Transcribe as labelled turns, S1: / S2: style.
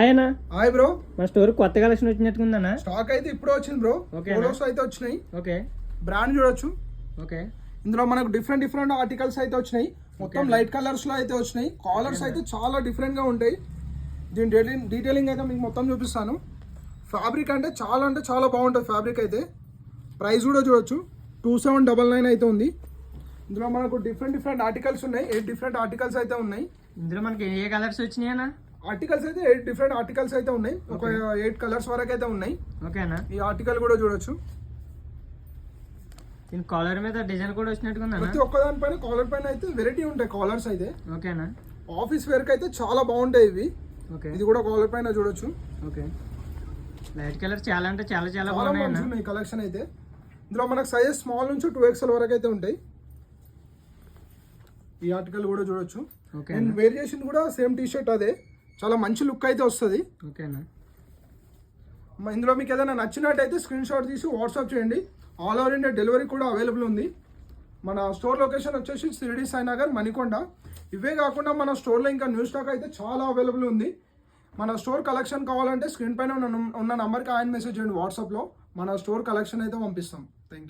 S1: ఆయన
S2: hi bro,
S1: మన store కొత్త కలెక్షన్ వచ్చినట్టుకుందన్నా.
S2: స్టాక్ అయితే ఇప్పుడే వచ్చింది బ్రో.
S1: ఓకే
S2: పోలోస్ అయితే వచ్చినాయి.
S1: ఓకే
S2: బ్రాండ్ చూడొచ్చు.
S1: ఓకే
S2: ఇందులో మనకు డిఫరెంట్ ఆర్టికల్స్ అయితే వచ్చినాయి. మొత్తం లైట్ కలర్స్ లో అయితే వచ్చినాయి. కాలర్స్ అయితే చాలా డిఫరెంట్ గా ఉంటాయి. దీని డీటెయిలింగ్ అయితే మీకు మొత్తం చూపిస్తాను. ఫ్యాబ్రిక్ అంటే చాలా బాగుంటుంది. ఫ్యాబ్రిక్ అయితే ప్రైస్ కూడా చూడొచ్చు. 2799 అయితే ఉంది. ఇందులో మనకు డిఫరెంట్ ఆర్టికల్స్ ఉన్నాయి. 8 డిఫరెంట్ ఆర్టికల్స్ అయితే ఉన్నాయి.
S1: ఇందులో మనకి ఏ కలర్స్ వచ్చినాయన్నా?
S2: ఆర్టికల్స్ అయితే 8 డిఫరెంట్ ఆర్టికల్స్ అయితే ఉన్నాయి. ఒక 8 కలర్స్ వరకు అయితే ఉన్నాయి.
S1: ఓకేనా,
S2: ఈ ఆర్టికల్ కూడా చూడొచ్చు.
S1: దీని కాలర్ మీద డిజైన్ కూడా వచ్చినట్టుకుందన్నా.
S2: ప్రతి ఒక్కదానిపైన కాలర్ పైన అయితే వెరైటీ ఉంటాయి కాలర్స్ అయితే.
S1: ఓకేనా,
S2: ఆఫీస్ వేర్ కి అయితే చాలా బాగుంటాయి ఇవి.
S1: ఓకే,
S2: ఇది కూడా కాలర్ పైన చూడొచ్చు.
S1: ఓకే, లైట్ కలర్ చాలా అంటే చాలా
S2: చాలా
S1: బాగున్నాయి.
S2: మంచిగా ఉన్నాయి కలెక్షన్ అయితే. ఇందులో మనకు సైజ్ స్మాల్ నుంచి 2XL వరకు అయితే ఉంటాయి. ఈ ఆర్టికల్ కూడా చూడొచ్చు.
S1: ఓకే,
S2: నేను వేర్ చేసింది కూడా సేమ్ టీ షర్ట్ అదే. చాలా మంచి లుక్ అయితే వస్తుంది.
S1: ఓకేనా,
S2: ఇందులో మీకు ఏదైనా నచ్చినట్టయితే స్క్రీన్ షాట్ తీసి వాట్సాప్ చేయండి. ఆల్ ఓవర్ ఇండియా డెలివరీ కూడా అవైలబుల్ ఉంది. మన స్టోర్ లొకేషన్ వచ్చేసి షిరిడి సాయినగర్, మణికొండ. ఇవే కాకుండా మన స్టోర్లో ఇంకా న్యూ స్టాక్ అయితే చాలా అవైలబుల్ ఉంది. మన స్టోర్ కలెక్షన్ కావాలంటే స్క్రీన్ పైన ఉన్న నంబర్కి ఆయన మెసేజ్ చేయండి వాట్సాప్లో. మన స్టోర్ కలెక్షన్ అయితే పంపిస్తాం. Thank you.